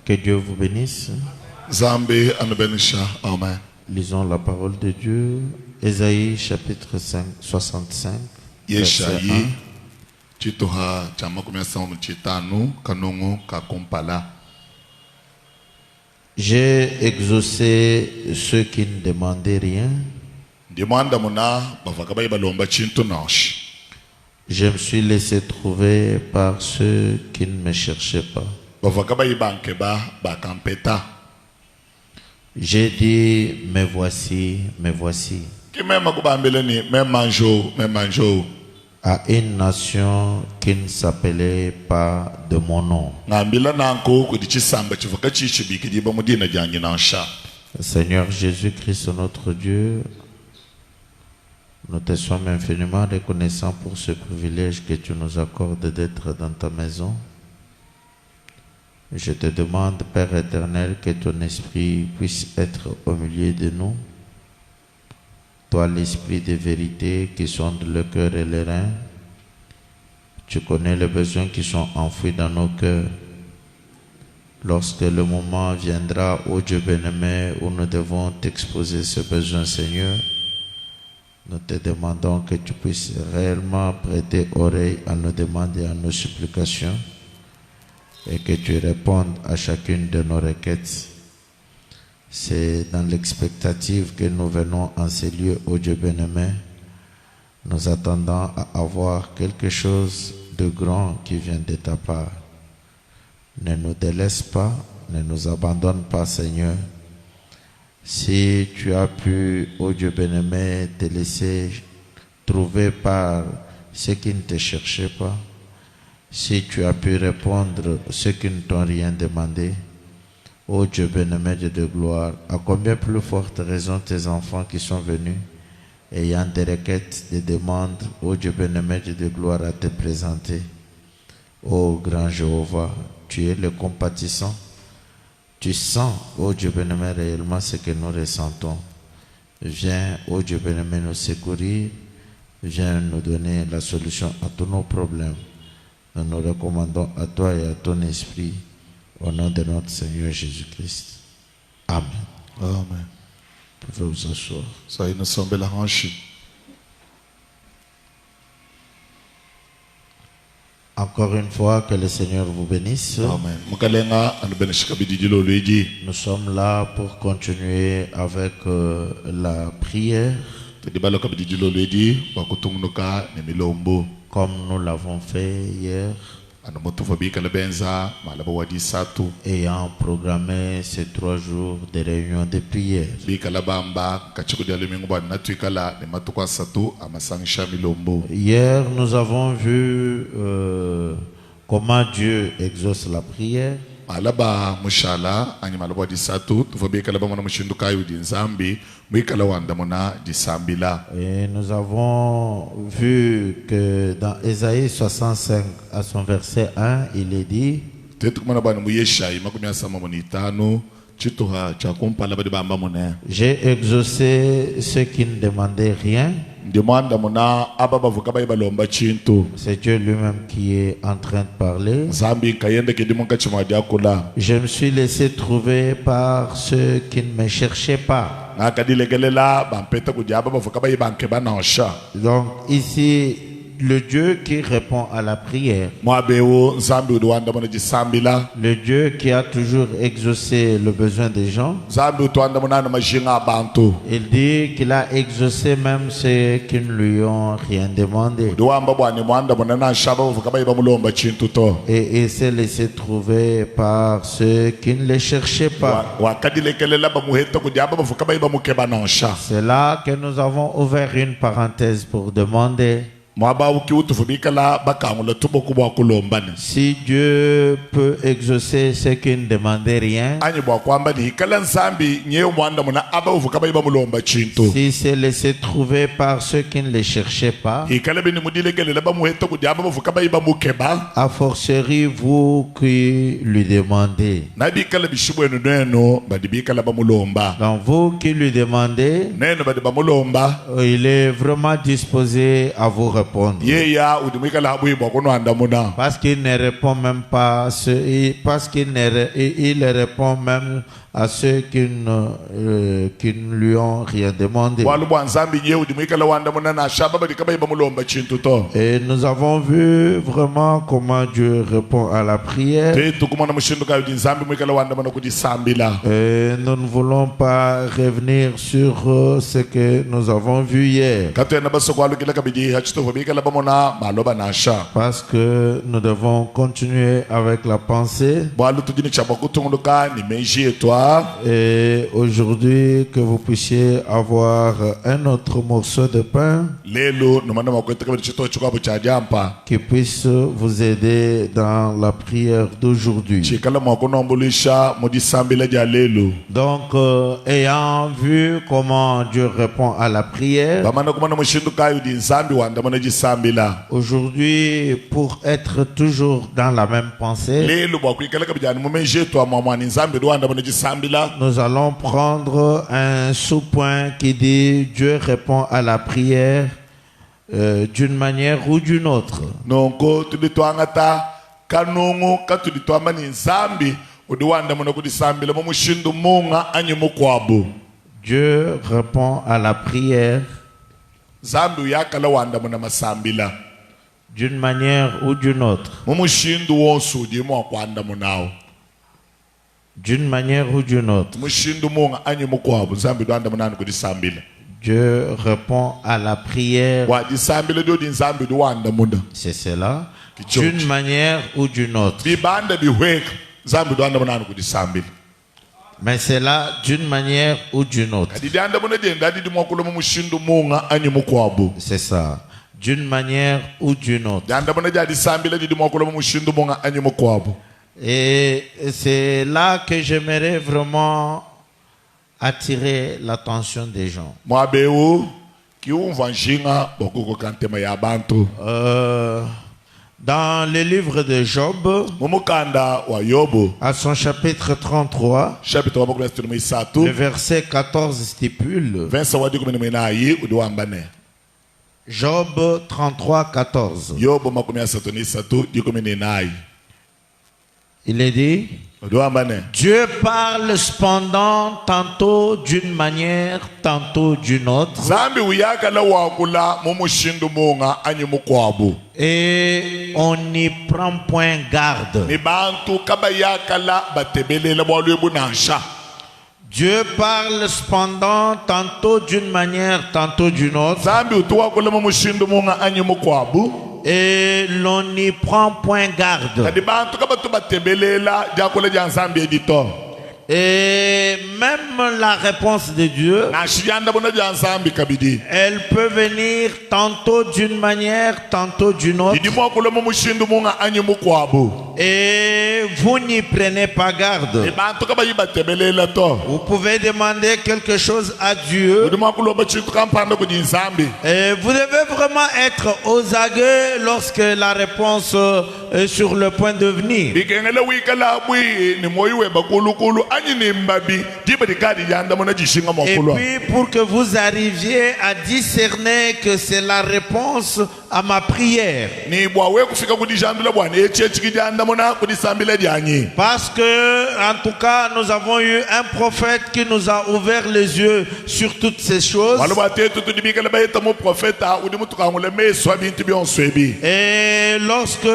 Que Dieu vous bénisse. Zambi anubenisha. Amen. Lisons la parole de Dieu. Ésaïe chapitre 65. Yeshayi chitoha chamakumya samu chitanu kanungu kakumpala. J'ai exaucé ceux qui ne demandaient rien. Demanda muna bavakabai balomba chintu nosh. Je me suis laissé trouver par ceux qui ne me cherchaient pas. Bavakabai bankeba bakampeta. J'ai dit, me voici, me voici. Ki mema kubambeleni memanjo. À une nation qui ne s'appelait pas de mon nom. Ngambila nanko kudichisamba chivaka chichibiki diba mudina jangi nansha. Seigneur Jésus-Christ, notre Dieu, nous te sommes infiniment reconnaissants pour ce privilège que tu nous accordes d'être dans ta maison. Je te demande, Père éternel, que ton esprit puisse être au milieu de nous. Toi, l'esprit de vérité qui sonde le cœur et les reins, tu connais les besoins qui sont enfouis dans nos cœurs. Lorsque le moment viendra, ô Dieu bien-aimé, où nous devons t'exposer ce besoin, Seigneur, nous te demandons que tu puisses réellement prêter oreille à nos demandes et à nos supplications et que tu répondes à chacune de nos requêtes. C'est dans l'expectative que nous venons en ces lieux, ô Dieu bien-aimé. Nous attendons à avoir quelque chose de grand qui vient de ta part. Ne nous délaisse pas, ne nous abandonne pas, Seigneur. Si tu as pu, ô Dieu bien-aimé, te laisser trouver par ceux qui ne te cherchaient pas, si tu as pu répondre à ceux qui ne t'ont rien demandé, ô Dieu bien-aimé, Dieu de gloire, à combien plus forte raison tes enfants qui sont venus, ayant des requêtes, des demandes, ô Dieu bien-aimé, Dieu de gloire, à te présenter. Ô grand Jéhovah, tu es le compatissant. Tu sens, ô Dieu bien-aimé, réellement ce que nous ressentons. Viens, ô Dieu bien-aimé, nous secourir. Viens nous donner la solution à tous nos problèmes. Nous nous recommandons à toi et à ton esprit. Au nom de notre Seigneur Jésus-Christ. Amen. Amen. Vous pouvez vous asseoir. Ça nous semble la hanche. Encore une fois, que le Seigneur vous bénisse. Amen. Mukalenga anubenishika bidijilo luigi. Nous sommes là pour continuer avec la prière. Tedibalo kabidijilo luigi wakutumunuka nemilombo. Comme nous l'avons fait hier. Ayant programmé ces 3 jours de réunion de prière. Hier, nous avons vu comment Dieu exauce la prière. Et nous avons vu que dans Ésaïe 65 à son verset 1, il est dit: j'ai exaucé ceux qui ne demandaient rien. C'est Dieu lui-même qui est en train de parler. Je me suis laissé trouver par ceux qui ne me cherchaient pas. Donc ici, le Dieu qui répond à la prière, le Dieu qui a toujours exaucé le besoin des gens, il dit qu'il a exaucé même ceux qui ne lui ont rien demandé. Et il s'est laissé trouver par ceux qui ne les cherchaient pas. C'est là que nous avons ouvert une parenthèse pour demander: si Dieu peut exaucer ceux qui ne demandaient rien, s'il s'est laissé trouver par ceux qui ne les cherchaient pas, a fortiori vous qui lui demandez. Donc vous qui lui demandez, il est vraiment disposé à vous répondre. répondre. ye ya udimikala habu ibokono andamuna Parce qu'il ne répond même pas à ceux, parce qu'il il répond même à ceux qui ne lui ont rien demandé. walu bwanzambi ye udimikala wandamuna na shaba badikaba ibamulomba chintu to Et nous avons vu vraiment comment Dieu répond à la prière. te tukumana mushinduka udinzambi mwikala wandamuna kudisambila Et nous ne voulons pas revenir sur ce que nous avons vu hier. katena basokwalu kila kabidi hachito bikala bamona maloba na sha Parce que nous devons continuer avec la pensée. walu tudini chabakutunguluka ni meji etwa Et aujourd'hui, que vous puissiez avoir un autre morceau de pain lelo nomana makwete kabidi chito chukwa buchajampa qui puisse vous aider dans la prière d'aujourd'hui. chikala mwakono ambulisha mudisambila ja lelo Donc, ayant vu comment Dieu répond à la prière, bamana kumana mushinduka udinzambi wandamuna jisambila aujourd'hui, pour être toujours dans la même pensée, lelo bwakwikala kabijani mumeji etwa mwamwani nzambi wandamuna jisambila nous allons prendre un sous-point qui dit Dieu répond à la prière d'une manière ou d'une autre. nonko tuditwangata kanungu katuditwamani nzambi udiwandamuna kudisambila mumushindu munga anyimukwabu Dieu répond à la prière nzambi uyakala wandamuna masambila d'une manière ou d'une autre. mumushindu wonse udimu wakwandamunawo D'une manière ou d'une autre. mushindu munga anyimukwabu nzambi udwandamunani kudisambila Dieu répond à la prière. wadisambila dio dinzambi udiwandamuna C'est cela. Kicho. D'une manière ou d'une autre. bibanda bihweka nzambi udwandamunani kudisambila Mais c'est là d'une manière ou d'une autre. kadi dyandamuna dyenda didimwakula mumushindu munga anyimukwabu C'est ça. D'une manière ou d'une autre. dyandamuna dyadisambila didimwakula mumushindu munga anyimukwabu Et c'est là que j'aimerais vraiment attirer l'attention des gens. mwabewu kiumva njinga bokuko kantema ya bantu Dans le livre de Job, mumukanda wa yobu à son chapitre 33, chapitre wa 13 le verset 14 stipule, verse wa 18 udiwambane Job 33, 14. yobu 13 Il est dit, udiwambane Dieu parle cependant tantôt d'une manière, tantôt d'une autre, zambi uyakala wakula mumushindu munga anyimukwabu et on n'y prend point garde. ni bantu kaba yakala batebelela bwaluebu nansha Dieu parle cependant tantôt d'une manière, tantôt d'une autre, zambi utuwakula mumushindu munga anyimukwabu et l'on n'y prend point garde. kadi bantu kaba tubatebelela jakula ja nzambi edito Et même la réponse de Dieu, nashiyandamuna ja nzambi kabidi elle peut venir tantôt d'une manière, tantôt d'une autre, didimwakula mumushindu munga anyimukwabu et vous n'y prenez pas ni garde. bantu kaba yibatebelela to Vous pouvez demander quelque chose à Dieu, udimwakula bachitu kampanda kudi nzambi et vous devez vraiment être aux aguets lorsque la réponse est sur le point de venir. bikengele wikala bwi ni moyiwe bakulukulu anyi ni mbabi dibadikadi yandamuna jishinga Et mwakulwa puis pour que vous arriviez à discerner que c'est la réponse à ma prière. ni bwawe kufika kudijambila bwana echechiki dyandamuna kudisambila dyanyi Parce que, en tout cas, nous avons eu un prophète qui nous a ouvert les yeux sur toutes ces choses. walo batetu tudibikala bayeta mu profeta udimutukangule meswa bintu byonswebi Et lorsque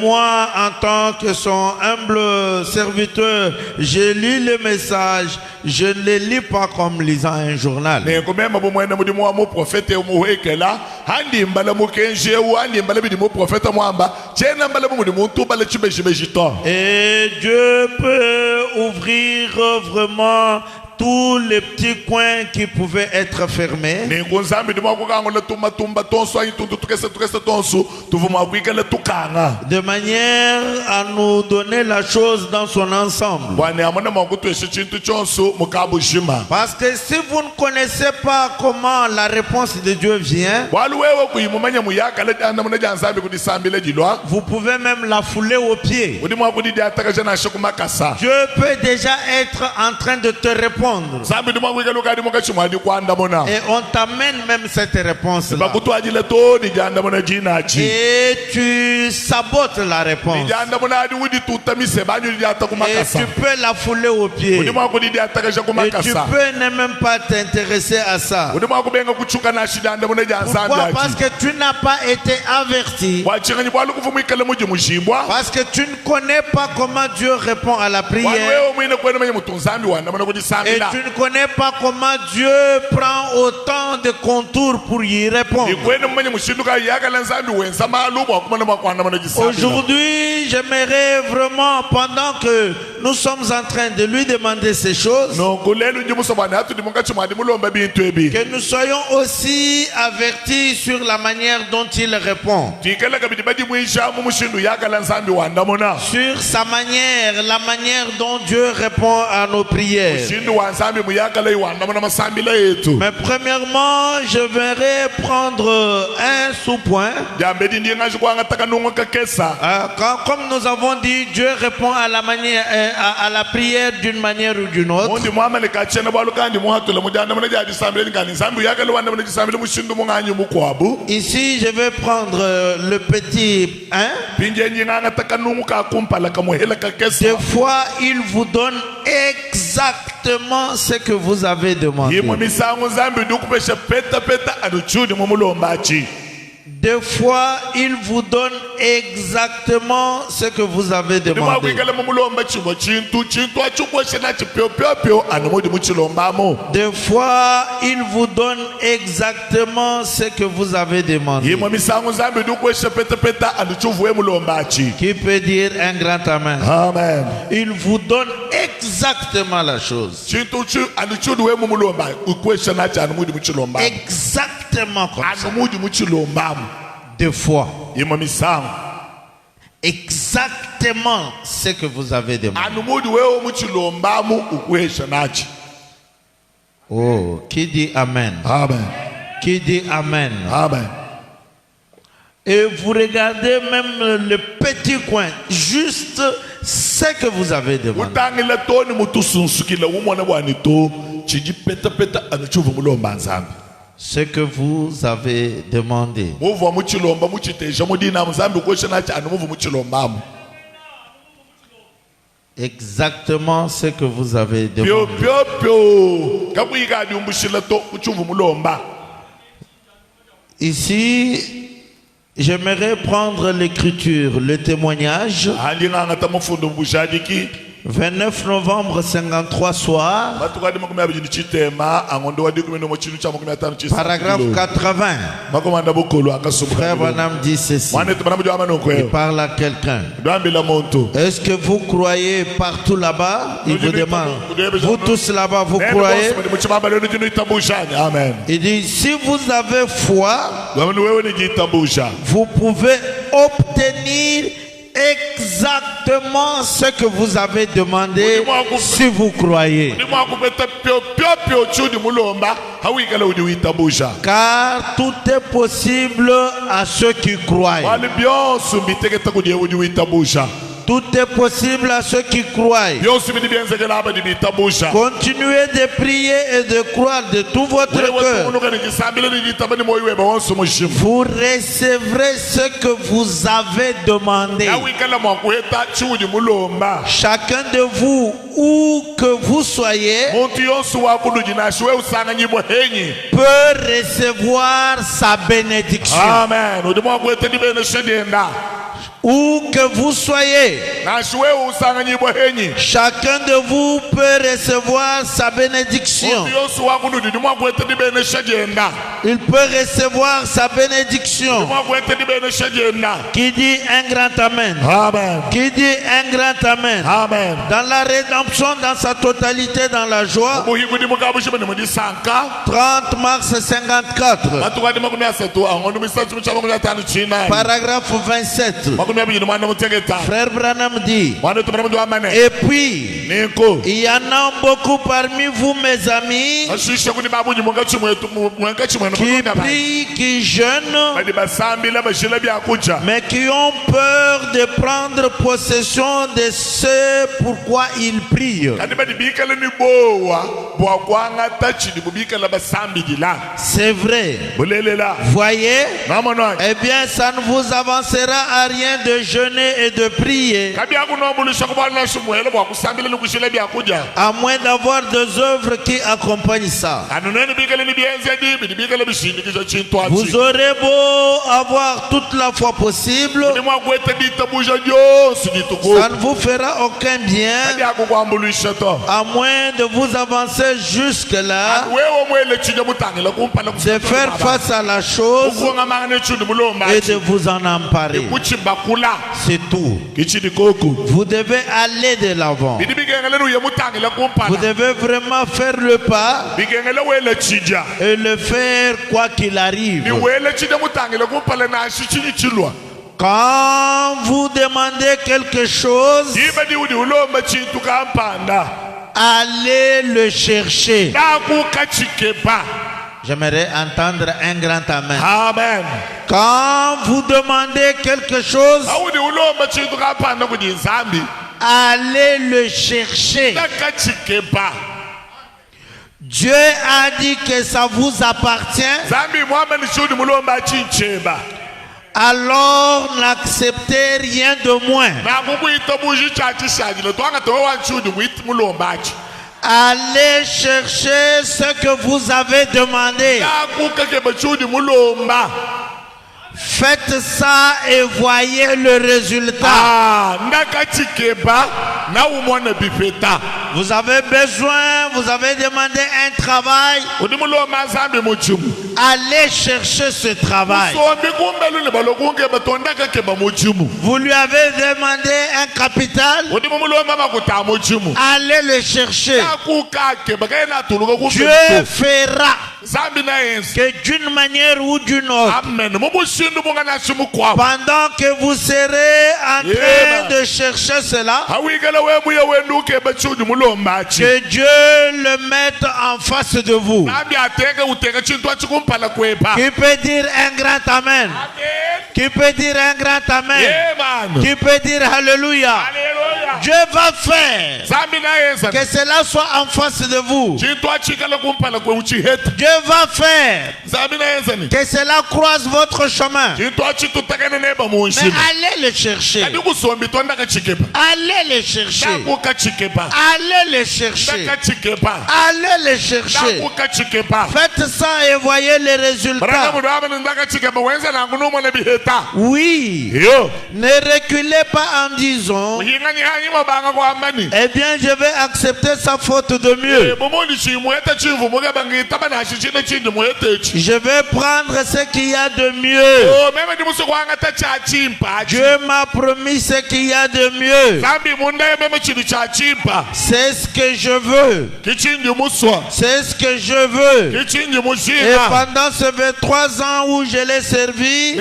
moi, en tant que son humble serviteur, je lis le message, je ne le lis pas comme lisant un journal. nenkumema bumwene mudimu wa mu profeta umuhekela handi mbala mukenjewu handi mbala bidimu profeta mwamba chena mbala mudimu ntubala chibejibejito Et Dieu peut ouvrir vraiment tous les petits coins qui pouvaient être fermés. ningunzambi dimwakukangula tumbatumba tonso anyi tuntu tukese tonso tuvumwakwikala tukanga De manière à nous donner la chose dans son ensemble. bwana amuna mwakutweshe chintu chonso mukabujima Parce que si vous ne connaissez pas comment la réponse de Dieu vient, waluwewe kuyimumanya muyakala dyandamuna dyanzambi kudisambila dilwa vous pouvez même la fouler aux pieds. udimwakudi dyatakaja nashe kumakasa Dieu peut déjà être en train de te répondre répondre. Et on t'amène même cette réponse-là. Et tu sabotes la réponse. Et tu peux la fouler aux pieds. Et tu peux ne même pas t'intéresser à ça. Pourquoi? Parce que tu n'as pas été averti. Parce que tu ne connais pas comment Dieu répond à la prière. Et tu ne connais pas comment Dieu prend autant de contours pour y répondre. Aujourd'hui, j'aimerais vraiment, pendant que nous sommes en train de lui demander ces choses, que nous soyons aussi avertis sur la manière dont il répond. Sur sa manière, la manière dont Dieu répond à nos prières. Mais premièrement, je vais prendre un sous-point. Comme nous avons dit, Dieu répond à la manière, à la prière d'une manière ou d'une autre. Ici, je vais prendre le petit 1. Des fois, il vous donne exactement ce que vous avez demandé. Des fois, il vous donne exactement ce que vous avez demandé. Des fois, il vous donne exactement ce que vous avez demandé. Qui peut dire un grand amen? Amen. Il vous donne exactement la chose. Exactement comme ça. Deux fois. Exactement ce que vous avez demandé. Oh, qui dit amen? Amen. Qui dit amen? Amen. Et vous regardez même le petit coin, juste ce que vous avez demandé. Ce que vous avez demandé. Exactement ce que vous avez demandé. Ici, j'aimerais prendre l'écriture, le témoignage. 29 novembre 53 soir. Paragraphe 80. Frère Branham dit ceci. Il parle à quelqu'un. Est-ce que vous croyez partout là-bas? Il vous demande. Vous tous là-bas, vous croyez? Il dit, si vous avez foi, vous pouvez obtenir exactement ce que vous avez demandé si vous croyez. Car tout est possible à ceux qui croient. Tout est possible à ceux qui croient. Continuez de prier et de croire de tout votre cœur. Vous recevrez ce que vous avez demandé. Chacun de vous, où que vous soyez, peut recevoir sa bénédiction. Amen. Où que vous soyez, chacun de vous peut recevoir sa bénédiction. Il peut recevoir sa bénédiction. Qui dit un grand amen? Amen. Qui dit un grand amen? Amen. Dans la rédemption, dans sa totalité, dans la joie. 30 mars 54. Paragraphe 27. Frère Branham dit, et puis, il y en a beaucoup parmi vous, mes amis, qui prient, qui jeûnent, mais qui ont peur de prendre possession de ce pourquoi ils prient. C'est vrai. Voyez? Eh bien, ça ne vous avancera à rien de jeûner et de prier, à moins d'avoir des œuvres qui accompagnent ça. Vous aurez beau avoir toute la foi possible, ça ne vous fera aucun bien, à moins de vous avancer jusque-là, de faire face à la chose et de vous en emparer. C'est tout. Vous devez aller de l'avant. Vous devez vraiment faire le pas et le faire quoi qu'il arrive. Quand vous demandez quelque chose, allez le chercher. J'aimerais entendre un grand amen. Amen. Quand vous demandez quelque chose, allez le chercher. Dieu a dit que ça vous appartient. Alors n'acceptez rien de moins. Allez chercher ce que vous avez demandé. Faites ça et voyez le résultat. Vous avez besoin, vous avez demandé un travail. Allez chercher ce travail. Vous lui avez demandé un capital. Allez le chercher. Dieu fera que d'une manière ou d'une autre, pendant que vous serez en train de chercher cela, que Dieu le mette en face de vous. Qui peut dire un grand amen? Qui peut dire un grand amen? Qui peut dire alléluia? Dieu va faire que cela soit en face de vous. Dieu va faire que cela croise votre chemin. Mais allez le chercher. Allez le chercher. Allez le chercher. Allez le chercher. Faites ça et voyez les résultats. Oui. Ne reculez pas en disant, eh bien je vais accepter sa faute de mieux. Je vais prendre ce qu'il y a de mieux. Dieu m'a promis ce qu'il y a de mieux. C'est ce que je veux. C'est ce que je veux. Et pendant ces 23 ans où je l'ai servi,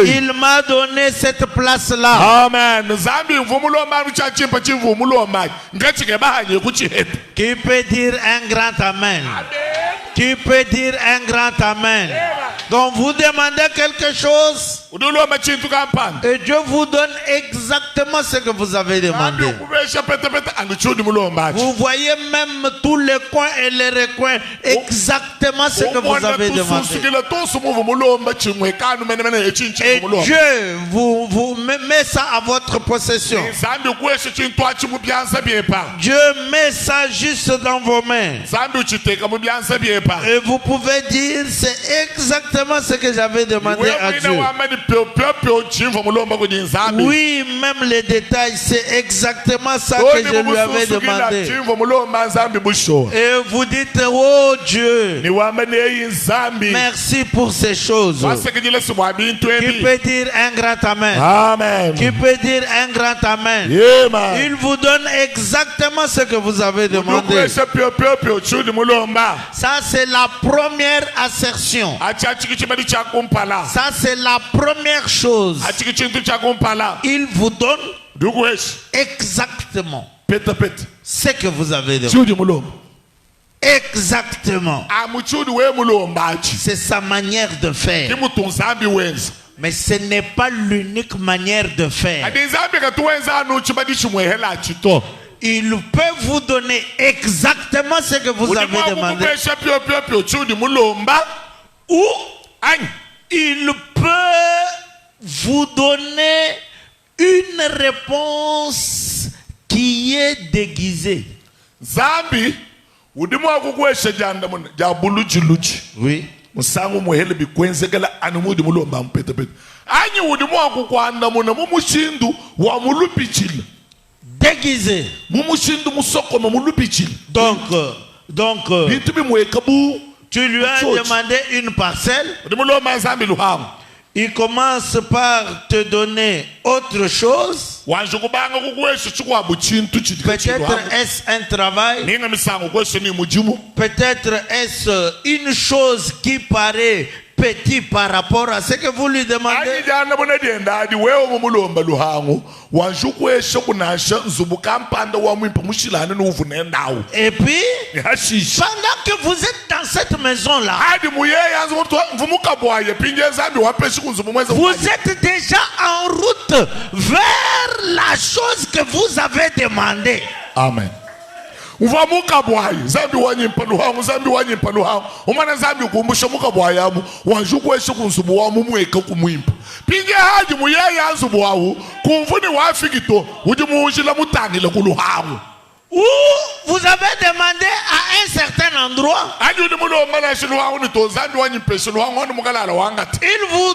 il m'a donné cette place-là. Amen. Qui peut dire un grand amen? Qui peut dire un grand amen? Donc vous demandez quelque chose et Dieu vous donne exactement ce que vous avez demandé. Vous voyez même tous les coins et les recoins, exactement ce que vous avez demandé. Et Dieu vous met ça à votre possession. Dieu met ça juste dans vos mains. Et vous pouvez dire, c'est exactement ce que j'avais demandé à Dieu. Oui, même les détails, c'est exactement ça que je lui avais demandé. Et vous dites, oh Dieu, merci pour ces choses. Qui peut dire un grand amen? Amen. Qui peut dire un grand amen? Il vous donne exactement ce que vous avez demandé. Ça, c'est la première assertion. Ça, c'est la première chose. Il vous donne exactement ce que vous avez demandé. Exactement. C'est sa manière de faire. Mais ce n'est pas l'unique manière de faire. il peut vous donner exactement ce que vous avez demandé. Ou il peut vous donner une réponse qui est déguisée. Zambi, udimwa kukwesha janda mun jabuluji luji. Oui. Musangu muhele bikwenzekela animudi mulomba mpete pete. Anyi udimwa kukwanda muna mumushindu wa mulupichila. Déguisé. Mumushindu musoko mulupichila. Donc tu lui as demandé une parcelle. Il commence par te donner autre chose. Peut-être est-ce un travail. Peut-être est-ce une chose qui paraît petit par rapport à ce que vous lui demandez. Et puis, pendant que vous êtes dans cette maison-là, vous êtes déjà en route vers la chose que vous avez demandée. Amen. Uvamuka bwayi zambi wanyimpa luhangu zambi wanyimpa luhangu umana zambi kumbusha muka bwayamu wanjukweshe kunzubu wa mumweka kumwimpa pinge haji muyeye anzubu wawu kumvuni wafikito uji muujila mutangile kuluhangu. Ou vous avez demandé à un certain endroit, il vous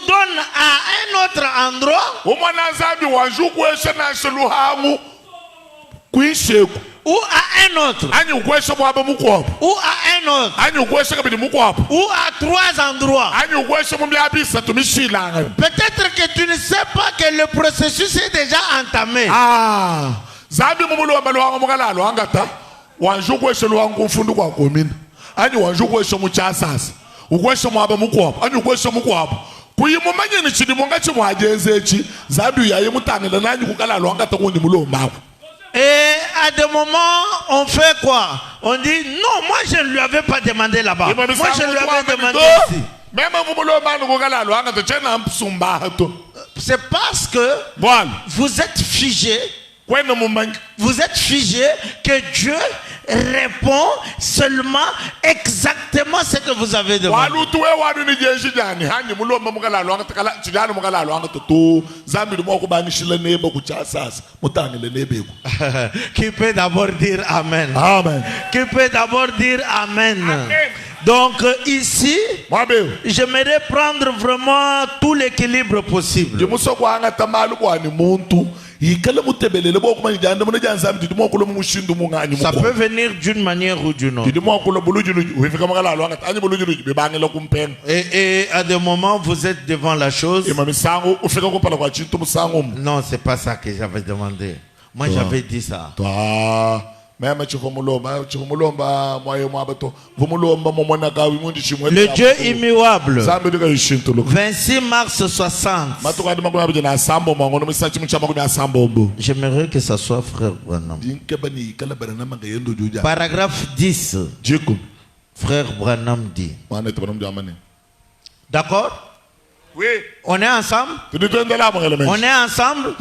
donne à un autre endroit, ou à un autre, ou à un autre, ou à trois endroits. Peut-être que tu ne sais pas que le processus est déjà entamé. Zambi mumulomba luhango mukalalo angata wanjukweshe luhango kumfundu kwa komina ani wanjukweshe muchasasa ukweshe mwaba mukwapo ani ukweshe mukwapo kuyimumanye ni chidi monga chimwajenzechi zambi yaye mutangela nani kukalalo angata kundi mulomba. Et à des moments, on fait quoi? On dit non, moi je ne lui avais pas demandé là-bas. Moi je lui avais demandé ici. C'est parce que vous êtes figé. Vous êtes figé que Dieu répond seulement exactement ce que vous avez demandé. Qui peut d'abord dire Amen? Amen. Qui peut d'abord dire Amen? Amen. Donc ici, j'aimerais prendre vraiment tout l'équilibre possible. Ça peut venir d'une manière ou d'une autre. Et à des moments, vous êtes devant la chose. Non, c'est pas ça que j'avais demandé. Moi, j'avais dit ça. Le Dieu immuable. 26 mars 60. J'aimerais que ça soit frère Branham. Paragraphe 10. Frère Branham dit. D'accord? Oui. On est ensemble? On est ensemble?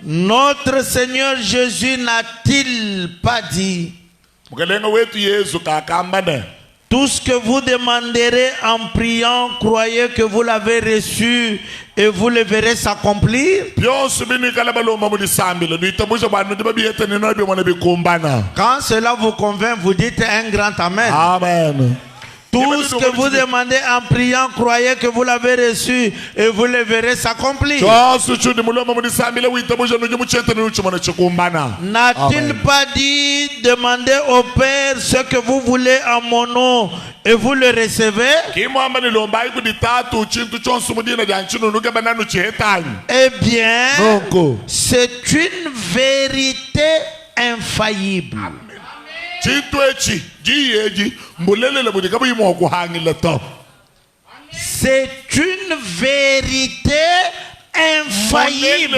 Notre Seigneur Jésus n'a-t-il pas dit: tout ce que vous demanderez en priant, croyez que vous l'avez reçu et vous le verrez s'accomplir? Quand cela vous convainc, vous dites un grand Amen. Amen. Tout ce que vous demandez en priant, croyez que vous l'avez reçu et vous le verrez s'accomplir. N'a-t-il pas dit: demandez au Père ce que vous voulez en mon nom et vous le recevez? Eh bien, c'est une vérité infaillible. C'est une vérité infaillible.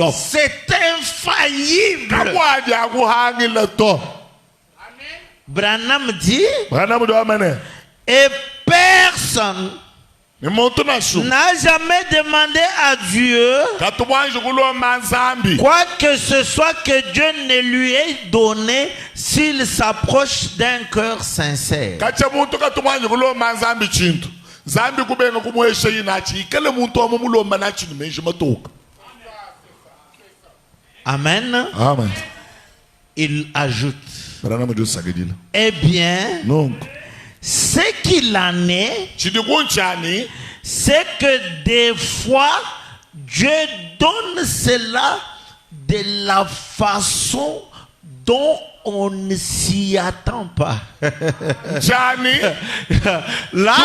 C'est infaillible. Branham dit: et personne n'a jamais demandé à Dieu quoi que ce soit que Dieu ne lui ait donné s'il s'approche d'un cœur sincère. Amen. Amen. Il ajoute, eh bien, ce qu'il en est, c'est que des fois, Dieu donne cela de la façon dont on ne s'y attend pas. Là,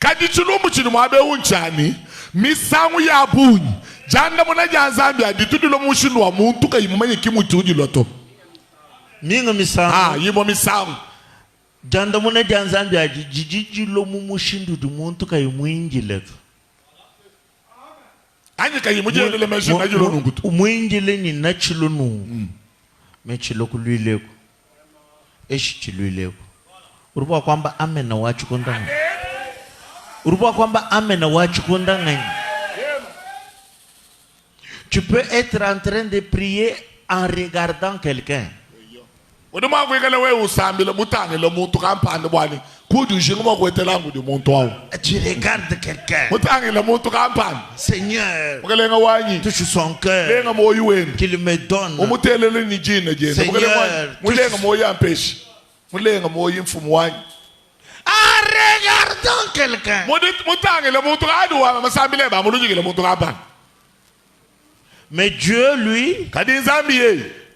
kadi chilumbu chili mwabe unchani misangu ya bunyi janda muna janzambi aditudilo mushindu wa muntu kayimumanye kimutuji loto mingo misangu yimo misangu janda muna janzambi adijijilo mumushindu du muntu kayimwinjile anye kayimujele meshindu ajilo nungutu umwinjile ni nachilo nungu mechilo kulwileko eshi chilwileko urupa kwamba amena wachu kondanga tu peux être en train de prier en regardant quelqu'un. Tu regardes quelqu'un. Seigneur, touche son cœur, qu'il me donne. Seigneur, en regardant quelqu'un. Mais Dieu, lui,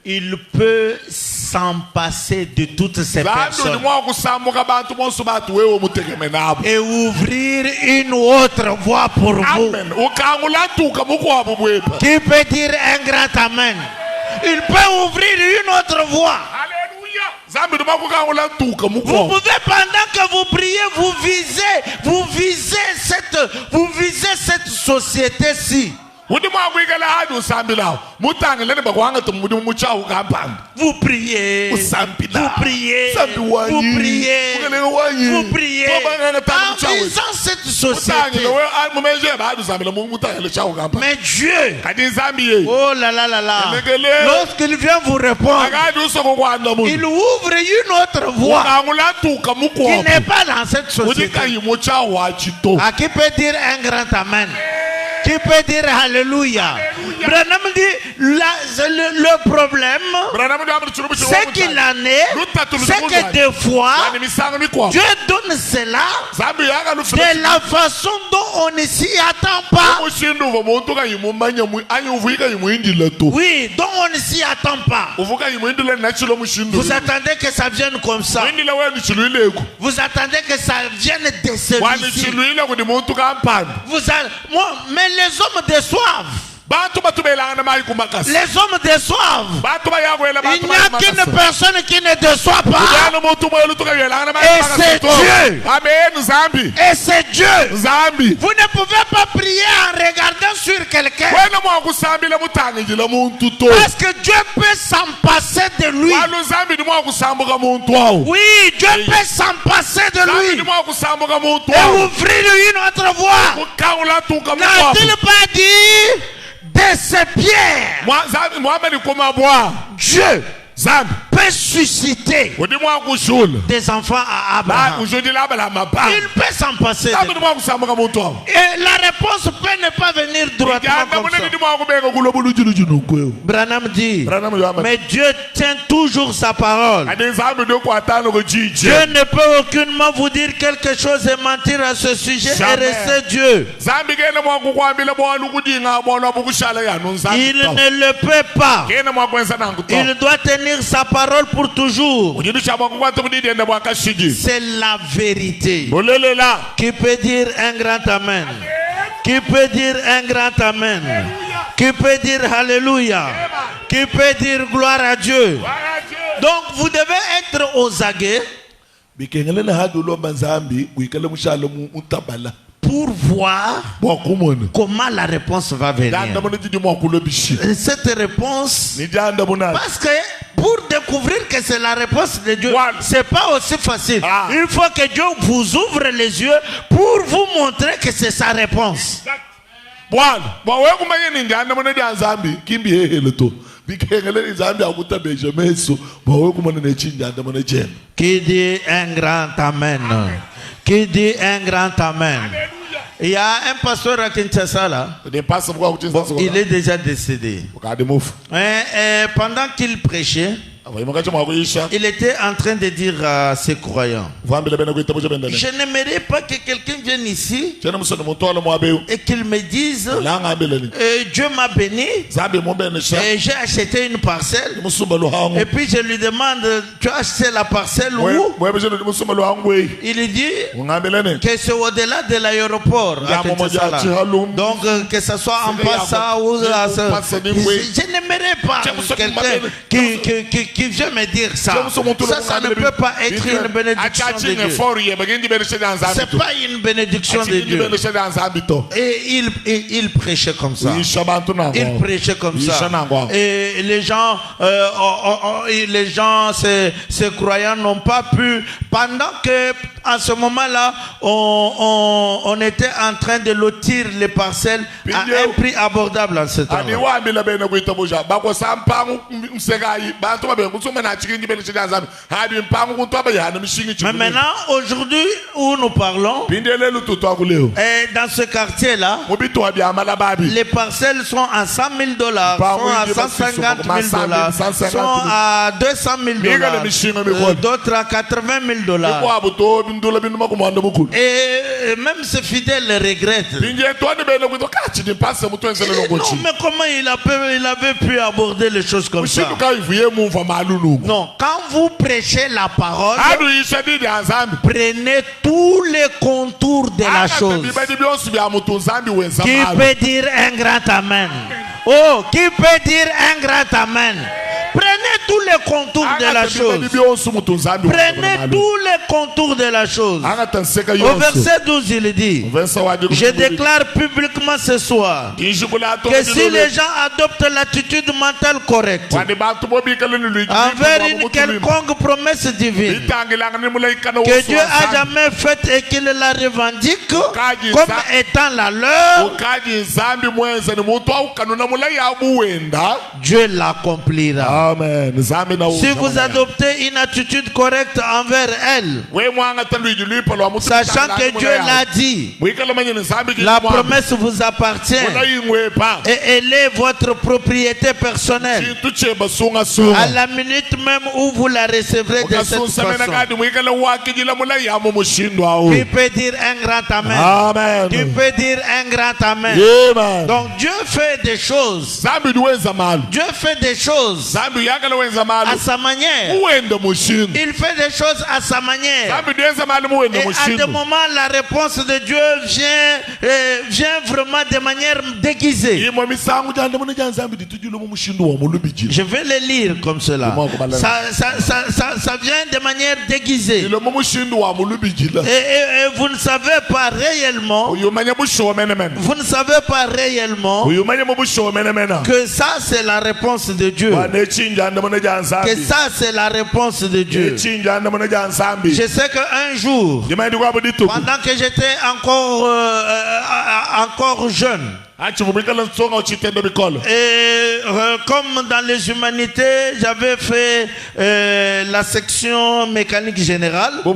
il peut s'en passer de toutes ces personnes et ouvrir une autre voie pour vous. Qui peut dire un grand amen? Il peut ouvrir une autre voie. Vous pouvez, pendant que vous priez, vous visez cette société-ci. Vous priez, en visant cette société. Mais Dieu, oh là là là là, lorsqu'il vient vous répondre, il ouvre une autre voie qui n'est pas dans cette société. À qui peut dire un grand amen? Qui peut dire alléluia? Branham dit le problème, c'est qu'il en est, c'est que des fois Dieu donne cela de la façon dont on ne s'y attend pas. Oui, dont on ne s'y attend pas. Vous attendez que ça vienne comme ça. Vous attendez que ça vienne de celui-ci. Mais les hommes déçoivent. Les hommes déçoivent. Il n'y a qu'une personne qui ne déçoit pas. Et c'est Dieu. Et c'est Dieu. Vous ne pouvez pas prier en regardant sur quelqu'un. Parce que Dieu peut s'en passer de lui. Oui, Dieu peut s'en passer de lui. Et ouvrir une autre voie. N'a-t-il pas dit de ces pierres, Dieu peut susciter des enfants à Abraham? Il peut s'en passer. Et la réponse peut ne pas venir droitement comme ça. Branham dit, mais Dieu tient toujours sa parole. Dieu ne peut aucunement vous dire quelque chose et mentir à ce sujet et rester Dieu. Il ne le peut pas. Il doit tenir sa parole pour toujours. C'est la vérité. Qui peut dire un grand amen? Qui peut dire un grand amen? Qui peut dire alléluia? Qui peut dire gloire à Dieu? Donc vous devez être aux aguets. pour voir comment la réponse va venir. Cette réponse, parce que pour découvrir que c'est la réponse de Dieu, c'est pas aussi facile. Il faut que Dieu vous ouvre les yeux pour vous montrer que c'est sa réponse. Qui dit un grand amen? Qui dit un grand amen? Il y a un pasteur à Kinshasa là. Il est déjà décédé. Pendant qu'il prêchait, il était en train de dire à ses croyants, je n'aimerais pas que quelqu'un vienne ici et qu'il me dise, Dieu m'a béni et j'ai acheté une parcelle. Et puis je lui demande, tu as acheté la parcelle où? Il dit que c'est au-delà de l'aéroport. Donc que ce soit en passant ou je n'aimerais pas quelqu'un qui vient me dire ça. Ça ne peut pas être une bénédiction de Dieu. C'est pas une bénédiction de Dieu. Et il prêchait comme ça. Il prêchait comme ça. Et les gens, ces croyants n'ont pas pu, pendant que à ce moment-là, on était en train de lotir les parcelles à un prix abordable en ce temps-là. Mais maintenant, aujourd'hui où nous parlons, et dans ce quartier-là, les parcelles sont à $100 000, sont à $150 000, sont à $200 000, d'autres à $80 000. Et même ce fidèle le regrette. Non, mais comment il avait pu aborder les choses comme ça? Non, quand vous prêchez la parole, prenez tous les contours de la chose. Qui peut dire un grand amen? Oh, qui peut dire un grand amen? Prenez tous les contours de la chose. Prenez tous les contours de la chose. Au verset 12, il dit, je déclare publiquement ce soir que si les gens adoptent l'attitude mentale correcte envers une quelconque promesse divine que Dieu a jamais faite et qu'il la revendique comme étant la leur, Dieu l'accomplira. Amen. Si vous adoptez une attitude correcte envers elle, sachant que Dieu l'a dit, la promesse vous appartient et elle est votre propriété personnelle. À la minute même où vous la recevrez de cette façon. Qui peut dire un grand amen? Amen. Qui peut dire un grand amen? Amen. Donc Dieu fait des choses. Dieu fait des choses à sa manière. Il fait des choses à sa manière. Et à des moments, la réponse de Dieu vient vraiment de manière déguisée. Je vais le lire comme cela. Ça vient de manière déguisée. Et vous ne savez pas réellement. Vous ne savez pas réellement que ça c'est la réponse de Dieu. Que ça c'est la réponse de Dieu. Je sais qu'un jour, pendant que j'étais encore jeune, et comme dans les humanités, j'avais fait la section mécanique générale. Et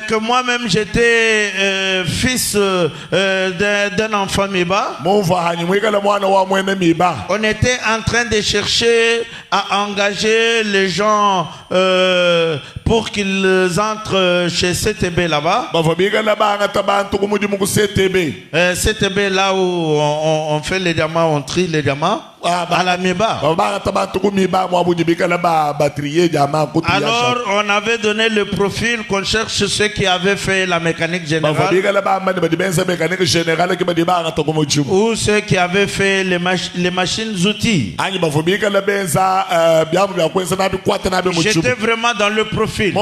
que moi-même j'étais fils d'un enfant Miba. On était en train de chercher à engager les gens pour qu'ils entrent chez CTB là-bas. CTB là où on fait les diamants, on trie les diamants. à la Miba. Alors on avait donné le profil qu'on cherche ceux qui avaient fait la mécanique générale ou ceux qui avaient fait les machines outils. J'étais vraiment dans le profil.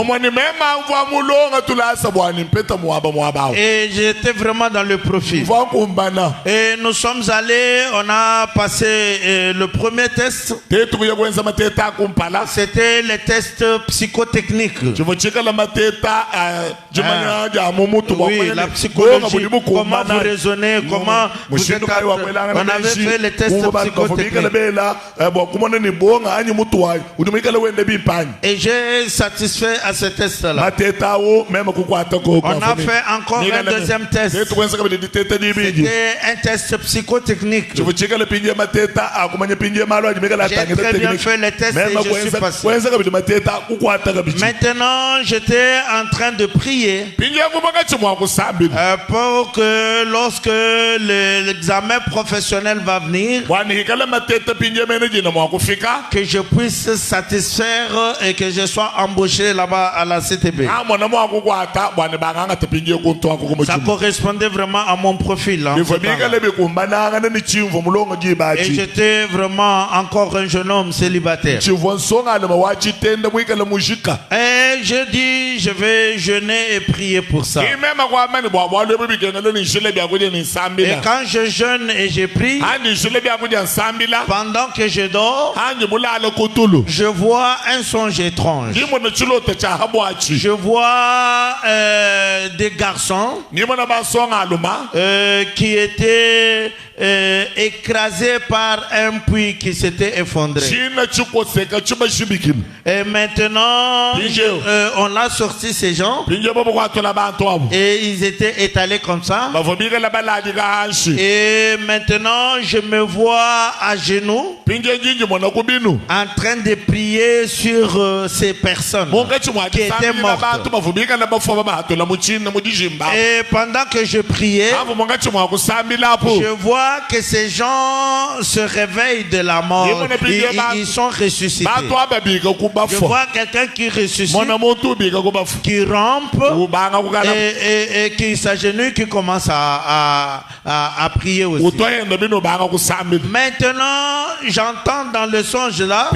Et j'étais vraiment dans le profil. Et nous sommes allés, on a passé le premier test. C'était les tests psychotechniques. Oui, la psychologie. Comment vous raisonnez, comment vous êtes. On avait fait les tests psychotechniques. Et j'ai satisfait à ce test-là. On a fait encore un deuxième test. C'était un test psychotechnique. J'ai très bien fait les tests et je suis passé. Maintenant, j'étais en train de prier pour que lorsque l'examen professionnel va venir, que je puisse satisfaire et que je sois embauché là-bas à la CTB. Ça correspondait vraiment à mon profil. Hein, et j'étais vraiment encore un jeune homme célibataire. Et je dis, je vais jeûner et prier pour ça. Et quand je jeûne et je prie, pendant que je dors, je vois un songe étrange. Je vois des garçons qui étaient écrasés par un puits qui s'était effondré. Et maintenant, on a sorti ces gens et ils étaient étalés comme ça. Et maintenant, je me vois à genoux en train de prier sur ces personnes qui étaient mortes. Et pendant que je priais, je vois que ces gens se réveillent de la mort. Ils sont ressuscités. Je vois quelqu'un qui ressuscite, qui rampe et qui s'agenouille, qui commence à prier aussi. Maintenant, j'entends dans le songe là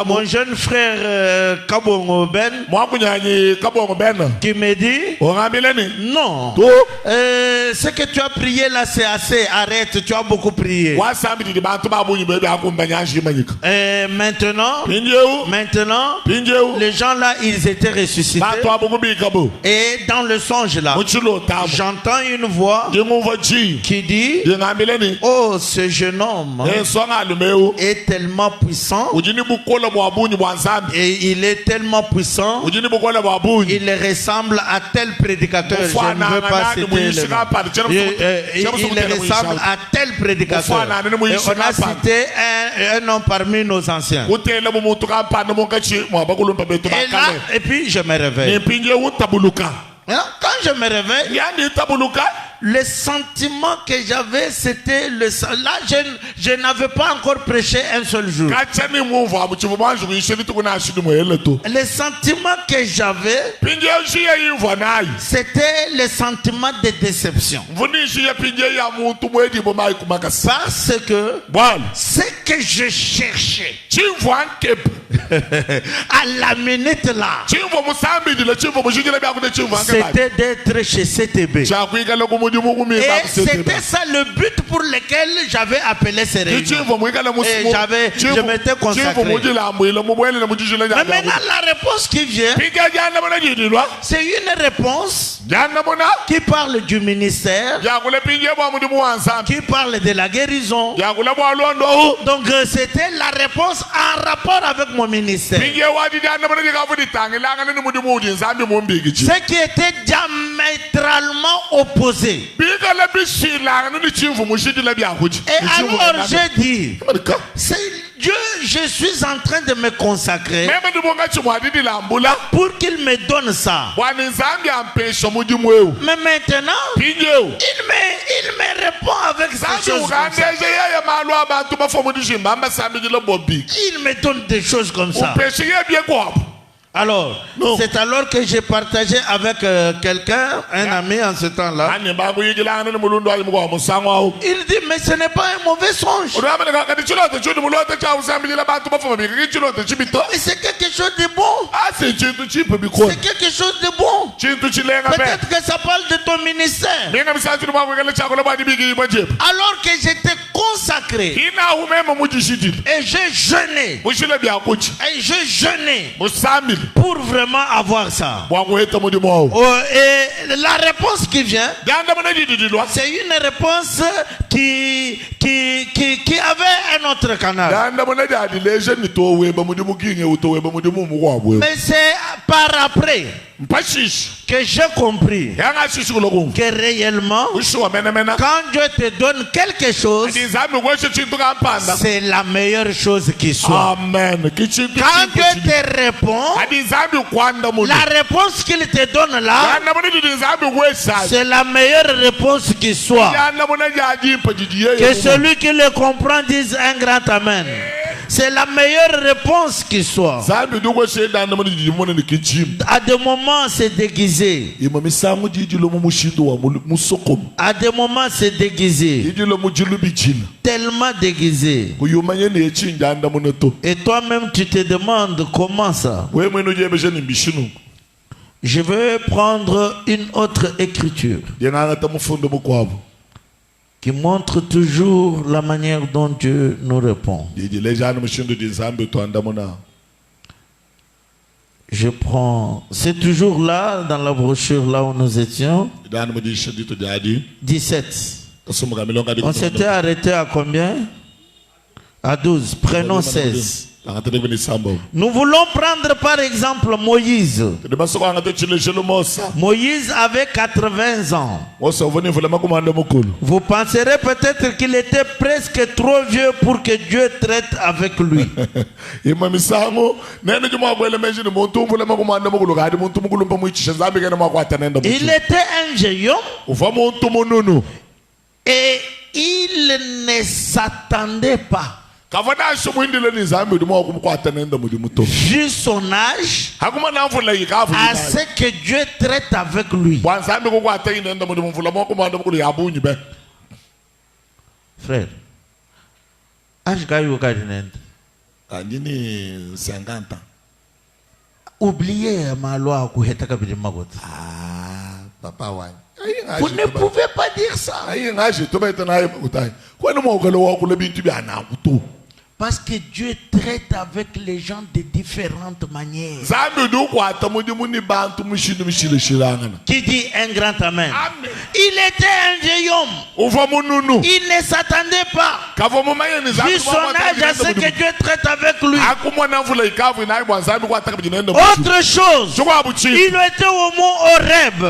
mon jeune frère Kabongo Ben qui me dit non, ce que tu as prié là c'est assez, arrête, tu as beaucoup prié. Et maintenant, les gens là ils étaient ressuscités. Et dans le songe là, j'entends une voix qui dit oh, ce jeune homme est tellement puissant et il est tellement puissant, il ressemble à tel prédicateur. Je ne veux pas citer le nom. Il ressemble à tel prédicateur. Et on a cité un homme parmi nos anciens. Et puis je me réveille. Quand je me réveille, le sentiment que j'avais, c'était là, je n'avais pas encore prêché un seul jour. Le sentiment que j'avais, c'était le sentiment de déception. Parce que ce que je cherchais à la minute là, c'était d'être chez CTB. Et c'était ça le but pour lequel j'avais appelé ces réunions. Et je m'étais consacré. Mais maintenant la réponse qui vient, c'est une réponse qui parle du ministère, qui parle de la guérison. Donc c'était la réponse en rapport avec mon ministère. Ce qui était diamétralement opposé alors j'ai dit, c'est Dieu, je suis en train de me consacrer pour qu'il me donne ça. Mais maintenant, il me répond avec ces choses comme ça. Il me donne des choses comme ça. Alors, c'est alors que j'ai partagé avec quelqu'un, un ami en ce temps-là. Il dit, mais ce n'est pas un mauvais songe. Mais c'est quelque chose de bon. C'est quelque chose de bon. Peut-être que ça parle de ton ministère. Alors que j'étais consacré. Et j'ai jeûné. Et j'ai jeûné. Pour vraiment avoir ça. Et la réponse qui vient, c'est une réponse qui avait un autre canal. Mais c'est par après que j'ai compris que réellement, quand Dieu te donne quelque chose, c'est la meilleure chose qui soit. Quand Dieu te répond, la réponse qu'il te donne là, c'est la meilleure réponse qui soit. Que celui qui le comprend dise un grand amen. C'est la meilleure réponse qui soit. À des moments, c'est déguisé. À des moments, c'est déguisé. Tellement déguisé. Et toi-même, tu te demandes comment ça. Je vais prendre une autre écriture qui montre toujours la manière dont Dieu nous répond. Je prends, c'est toujours là, dans la brochure, là où nous étions. 17. On s'était arrêté à combien? À 12. Prenons 16. Nous voulons prendre par exemple Moïse. Moïse avait 80 ans. Vous penserez peut-être qu'il était presque trop vieux pour que Dieu traite avec lui. Il était un vieil homme et il ne s'attendait pas, vu son âge, à ce que Dieu traite avec lui. Frère, âge gagne 50 ans. Oubliez ma loi. Papa, ouais. Vous ne pouvez pas dire ça. Parce que Dieu traite avec les gens de différentes manières. Qui dit un grand amen? Il était un vieil homme. Il ne s'attendait pas, vu son âge, à ce que Dieu traite avec lui. Autre chose, il était au mont Horeb,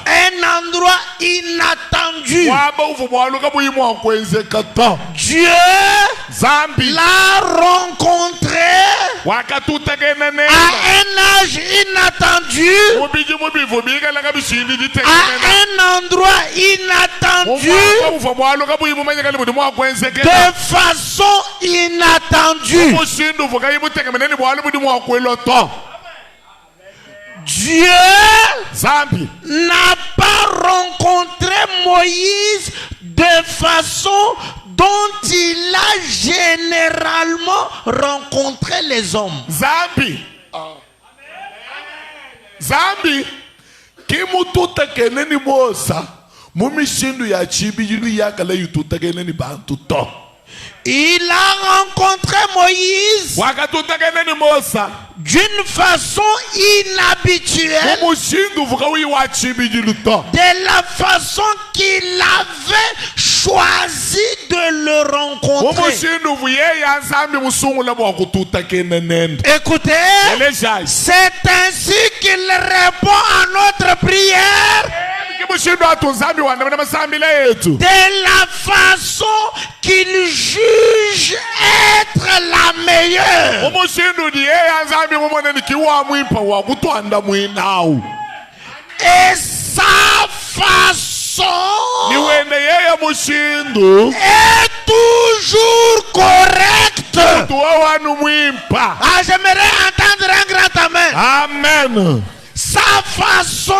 un endroit inattendu. Dieu l'a rencontré à un âge inattendu, à un endroit inattendu, de façon inattendue. Dieu n'a pas rencontré Moïse de façon dont il a généralement rencontré les hommes. Zambi kimututa keneni mosa mumishindu ya chibijili yakale yututa keneni bantu to. Il a rencontré Moïse d'une façon inhabituelle, de la façon qu'il avait choisi de le rencontrer. Écoutez, c'est ainsi qu'il répond à notre prière. de la façon qu'il juge être la meilleure. Et sa façon est toujours correcte. Ah, j'aimerais entendre un grand amen. Amen. Sa façon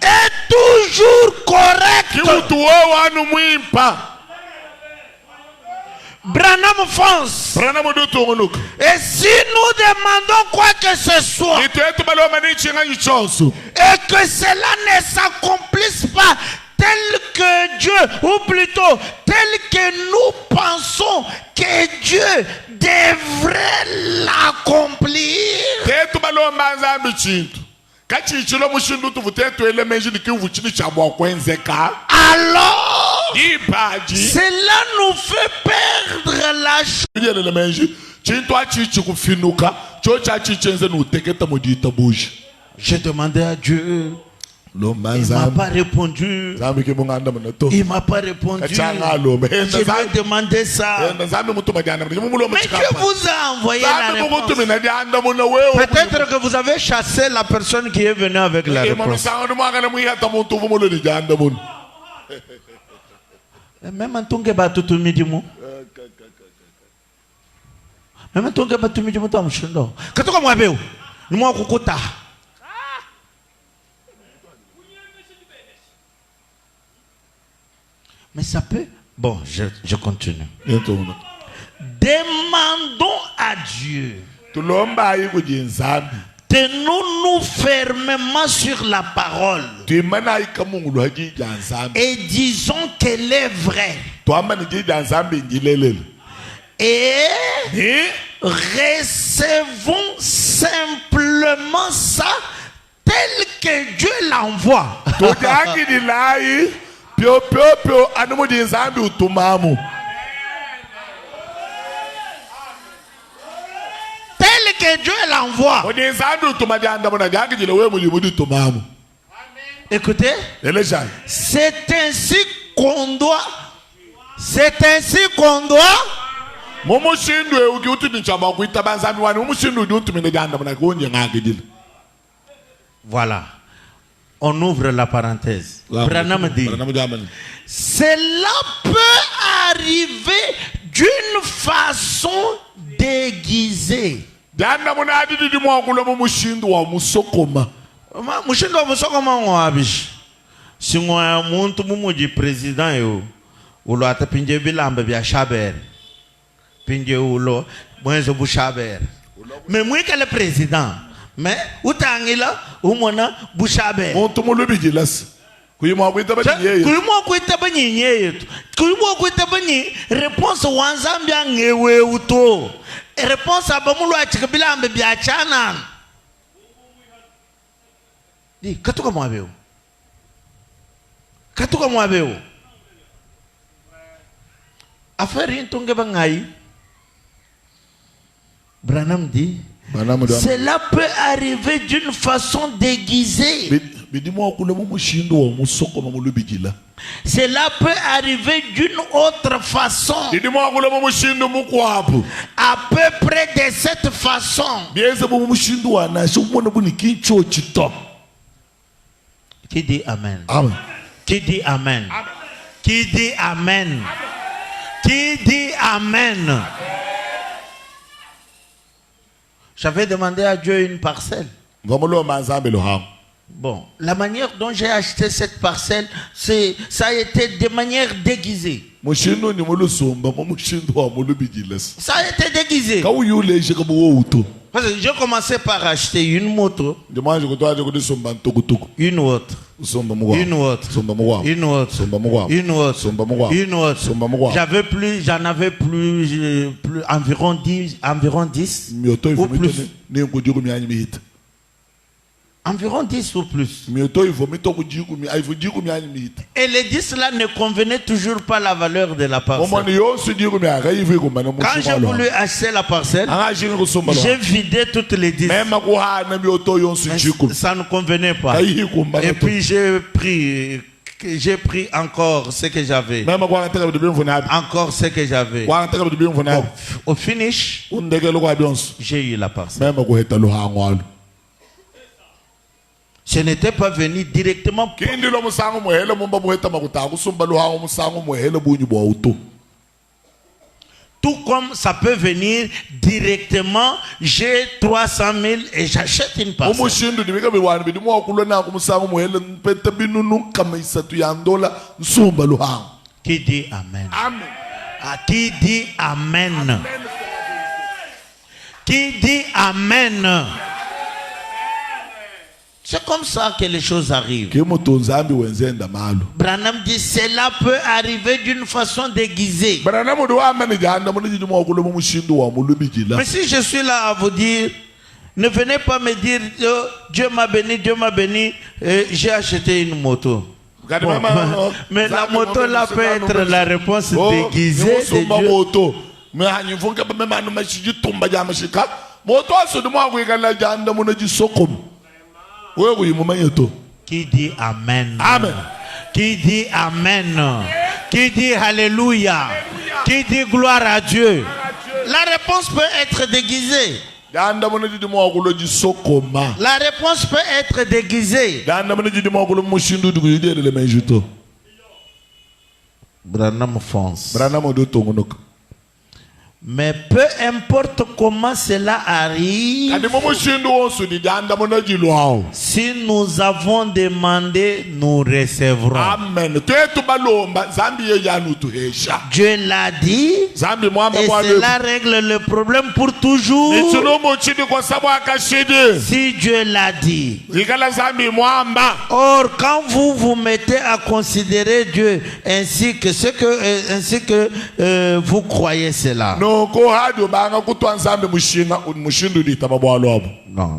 est toujours correcte. Branham fonce. Et si nous demandons quoi que ce soit et que cela ne s'accomplisse pas tel que Dieu, ou plutôt tel que nous pensons que Dieu devrait l'accomplir, alors cela nous fait perdre la chance. J'ai demandé à Dieu. Il ne m'a pas répondu. Il ne m'a pas répondu. Je lui ai demandé ça. Mais Dieu vous a envoyé la réponse. Peut-être que vous avez chassé la personne qui est venue avec la réponse. Même en tant que batutu midimu. Même en tant que batutu midimu, tu as mchindo. Quand on m'a vu, nous m'avons kukuta. Mais ça peut. Bon, je continue. Demandons à Dieu. Tenons-nous fermement sur la parole. Et disons qu'elle est vraie. Et recevons simplement ça tel que Dieu l'envoie. Tel que Dieu l'envoie. Écoutez, c'est ainsi qu'on doit. C'est ainsi qu'on doit. Voilà. On ouvre la parenthèse. Branham dit, cela peut arriver d'une façon déguisée. Mushindo wa musokoma wabish. Singwa muntu mumuji president yo. Ulo atapinje bilamba bya shaber. Pinje ulo mwenzo bu shaber. Mais moi que le président. Mais utangila umona bushabe. Muntu mulubigilas. Kuyimo kwita banyi yetu. Kuyimo kwita banyi réponse wanzambia ngewe uto. Réponse abamulu achikabila ambe biachana. Di katuka mwabeo. Katuka mwabeo. Affaire intonge bangai. Branham dit, cela peut arriver d'une façon déguisée. Cela peut arriver d'une autre façon. À peu près de cette façon. Qui dit Amen? Amen. Qui dit Amen? Qui dit Amen? Qui dit Amen? J'avais demandé à Dieu une parcelle. Bon, la manière dont j'ai acheté cette parcelle, ça a été de manière déguisée. Ça a été déguisé. Parce que j'ai commencé par acheter une moto, une autre, une autre. J'en avais plus environ 10 ou plus. Environ 10 ou plus. Et les 10 là ne convenaient toujours pas la valeur de la parcelle. Quand j'ai voulu acheter la parcelle, j'ai vidé toutes les 10. Mais ça ne convenait pas. Et puis j'ai pris encore ce que j'avais. Encore ce que j'avais. Bon, au finish, j'ai eu la parcelle. Je n'étais pas venu directement. Tout comme ça peut venir directement, j'ai 300 000 et j'achète une parcelle. Qui dit Amen? Qui dit Amen? Qui dit Amen? C'est comme ça que les choses arrivent. Branham dit cela peut arriver d'une façon déguisée. Mais si je suis là à vous dire, ne venez pas me dire oh, Dieu m'a béni, j'ai acheté une moto. Bon, mais la moto là peut être la réponse déguisée de Dieu. Qui dit Amen? Amen. Qui dit Amen? Qui dit Alléluia? Qui dit gloire à Dieu? La réponse peut être déguisée. La réponse peut être déguisée. Branham fonce. Mais peu importe comment cela arrive, si nous avons demandé, nous recevrons. Amen. Dieu l'a dit, et cela règle le problème pour toujours. Si Dieu l'a dit. Or, quand vous vous mettez à considérer Dieu ainsi que vous croyez cela. Non,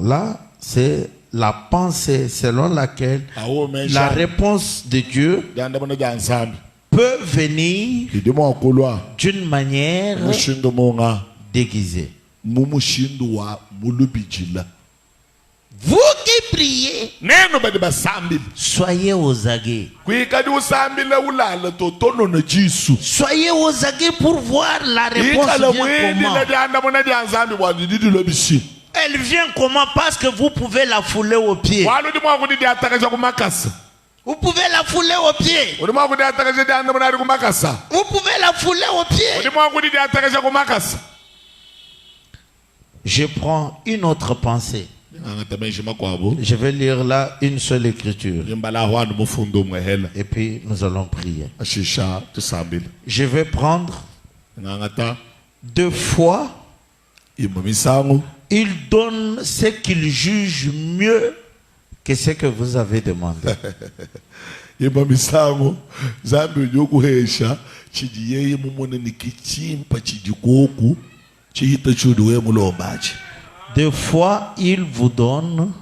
là, c'est la pensée selon laquelle la réponse de Dieu peut venir d'une manière déguisée. Vous qui priez, soyez aux aguets. Soyez aux aguets pour voir la réponse vient comment. Elle vient comment? Parce que vous pouvez la fouler aux pieds. Vous pouvez la fouler aux pieds. Vous pouvez la fouler aux pieds. Je prends une autre pensée. Je vais lire là une seule écriture. Et puis nous allons prier. Je vais prendre 2 fois. Il donne ce qu'il juge mieux que ce que vous avez demandé. Des fois, il vous donne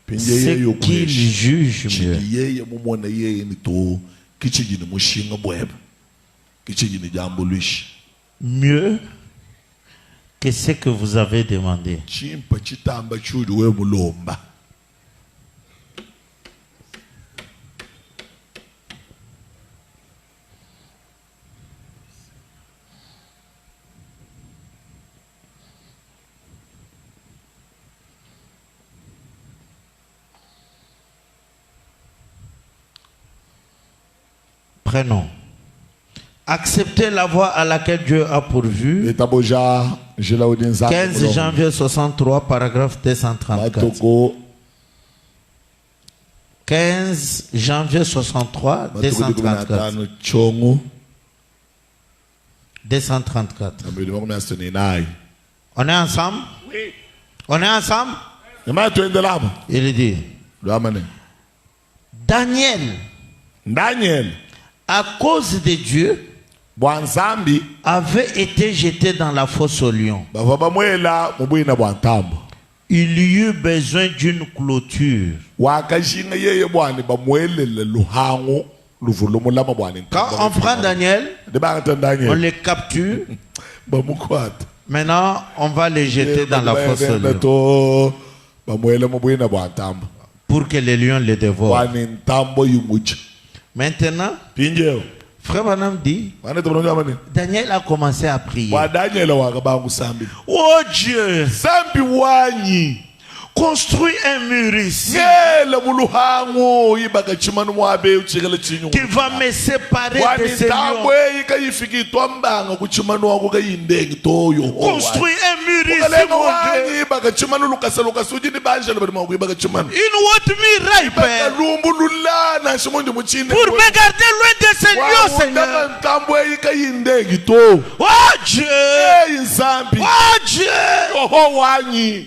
ce qu'il juge mieux que ce que vous avez demandé. Prenons. Acceptez la voie à laquelle Dieu a pourvu. 15 janvier 63, paragraphe 234. 15 janvier 63, 234. 234. On est ensemble? Oui. On est ensemble? Il dit Daniel, à cause de Dieu, avait été jeté dans la fosse au lion. Il y eut besoin d'une clôture. Quand on prend Daniel, on les capture. Maintenant, on va les jeter dans la fosse au lion pour que les lions les dévorent. Maintenant, Frère Branham dit, Daniel a commencé à prier. Oh Dieu, construis un mur ici qui va me séparer de ces lions. Construis un mur ici, mon Dieu. Une haute muraille, Père, pour me garder loin de ces lions, Seigneur. Oh Dieu, oh Dieu.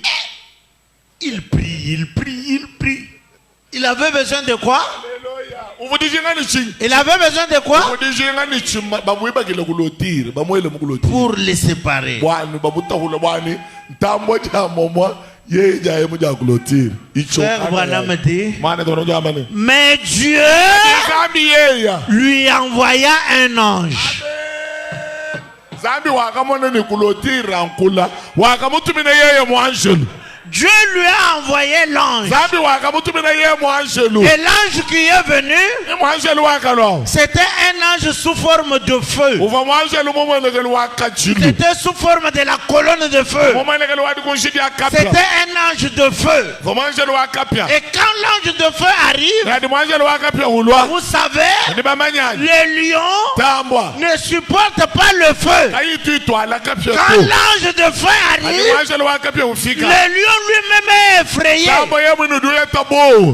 Il prie. Il avait besoin de quoi? Il avait besoin de quoi? Pour les séparer. Frère Branham dit, mais Dieu lui envoya un ange. Dieu lui a envoyé l'ange. Et l'ange qui est venu, c'était un ange sous forme de feu. C'était sous forme de la colonne de feu. C'était un ange de feu. Et quand l'ange de feu arrive, vous savez, les lions ne supportent pas le feu. Quand l'ange de feu arrive, les lions lui-même est effrayé.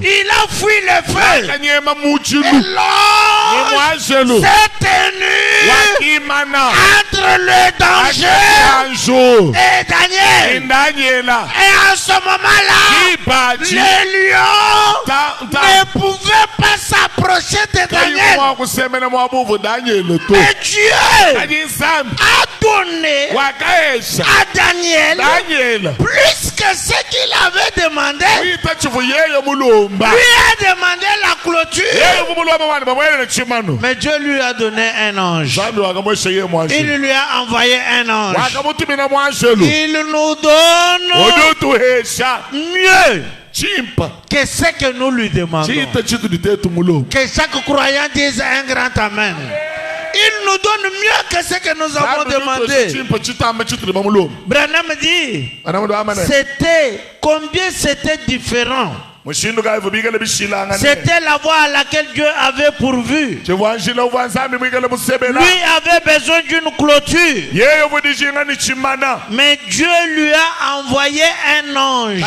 Il a fui le feu. Et l'ange s'est tenu entre le danger et Daniel. Et à ce moment-là, les lions ne pouvaient pas s'approcher de Daniel. Mais Dieu a donné à Daniel plus que ce qu'il avait demandé. Lui a demandé la clôture. Mais Dieu lui a donné un ange. Il lui a envoyé un ange. Il nous donne mieux que ce que nous lui demandons. Que chaque croyant dise un grand amen. Il nous donne mieux que ce que nous avons demandé. Branham dit, combien c'était différent. C'était la voie à laquelle Dieu avait pourvu. Lui avait besoin d'une clôture. Mais Dieu lui a envoyé un ange.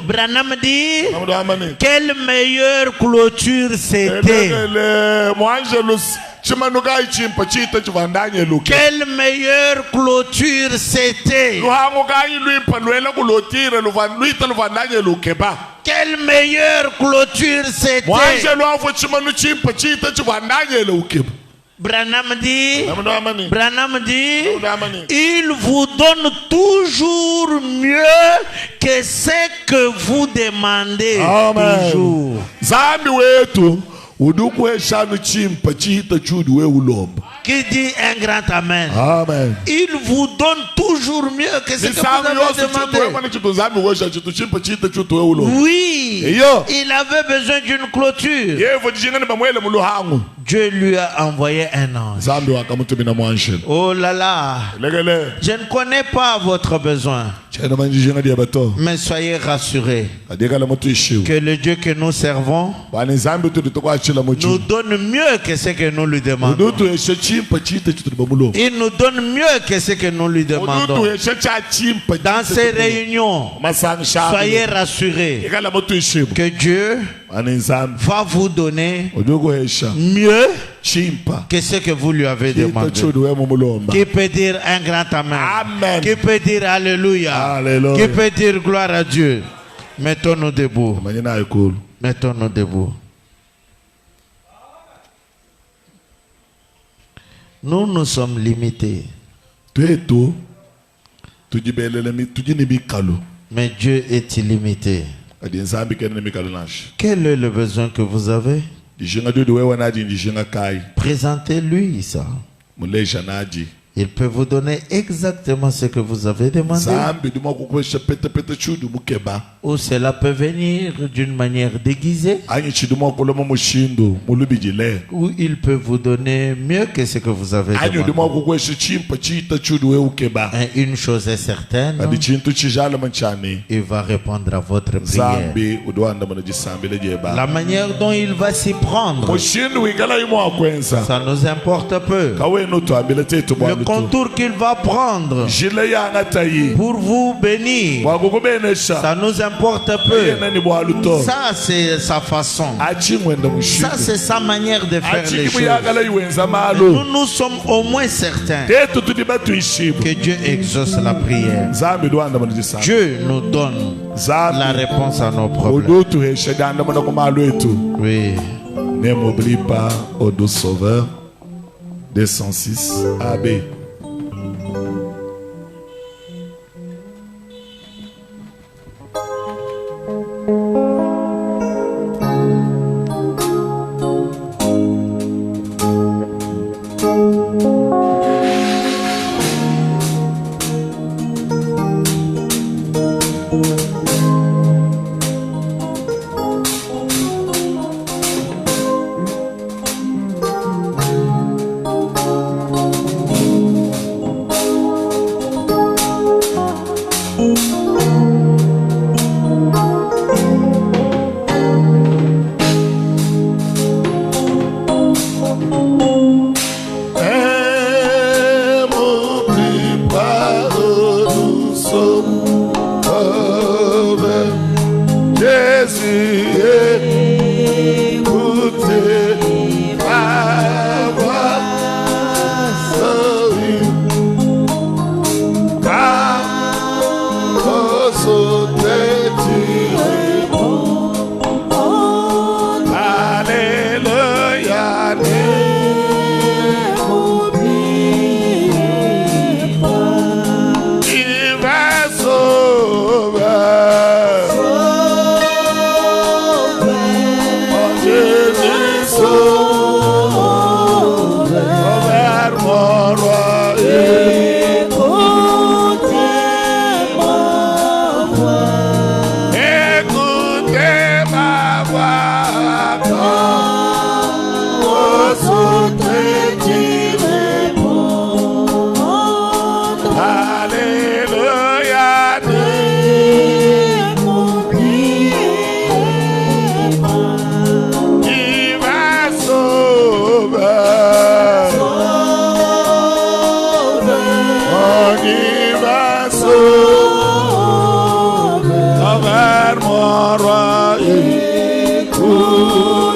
Branham dit, quelle meilleure clôture c'était. Quelle meilleure clôture c'était. Quelle meilleure clôture c'était. Branham dit, il vous donne toujours mieux que ce que vous demandez. Toujours. Qui dit un grand amen? Amen. Il vous donne toujours mieux que ce que vous avez demandé. Oui, il avait besoin d'une clôture. Dieu lui a envoyé un ange. Oh là là, je ne connais pas votre besoin, mais soyez rassurés que le Dieu que nous servons nous donne mieux que ce que nous lui demandons. Il nous donne mieux que ce que nous lui demandons. Dans ces réunions, soyez rassurés que Dieu va vous donner mieux que ce que vous lui avez demandé. Qui peut dire un grand amen? Amen. Qui peut dire alléluia? Alléluia. Qui peut dire gloire à Dieu? Mettons-nous debout. Mettons-nous debout. Nous sommes limités. Mais Dieu est illimité. Quel est le besoin que vous avez? Présentez-lui ça. Il peut vous donner exactement ce que vous avez demandé. Ou cela peut venir d'une manière déguisée. Ou il peut vous donner mieux que ce que vous avez demandé. Et une chose est certaine, il va répondre à votre prière. La manière dont il va s'y prendre, ça nous importe peu. Le contour qu'il va prendre pour vous bénir, ça nous importe peu. Ça, c'est sa façon. Ça, c'est sa manière de faire les choses. Nous sommes au moins certains que Dieu exauce la prière. Dieu nous donne la réponse à nos problèmes. Oui. Ne m'oublie pas, ô doux Sauveur. 206 AB. Sauver mon roi, écoute.